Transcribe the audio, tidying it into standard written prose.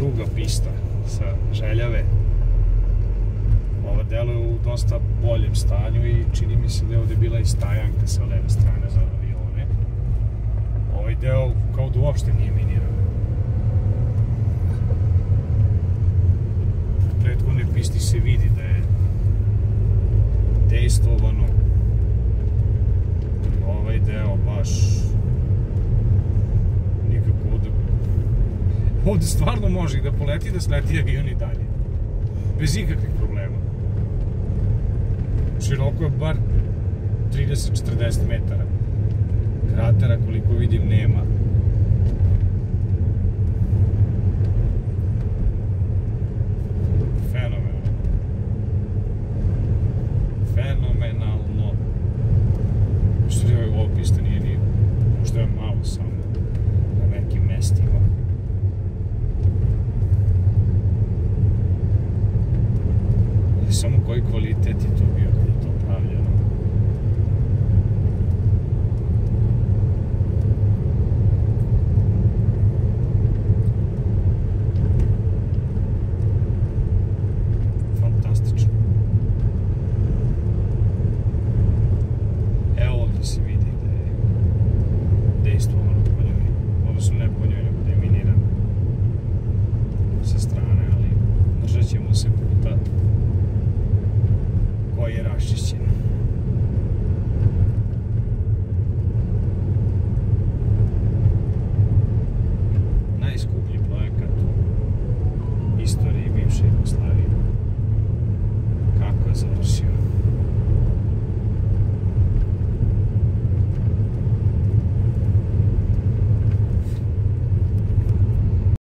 druga pista sa Željave. Ova delo je u dosta boljem stanju i čini mi se da je ovde bila i stajanka sa leve strane za avione. Ovaj deo kao da uopšte nije miniran. U prethodnoj pisti se vidi da je dejstvovano. Ovaj deo baš nikako ovde... Ovde stvarno može i da poleti i da sleti avion i dalje. Bez ikakvih problema. Široko je bar 30-40 metara. Kratera, koliko vidim, nema.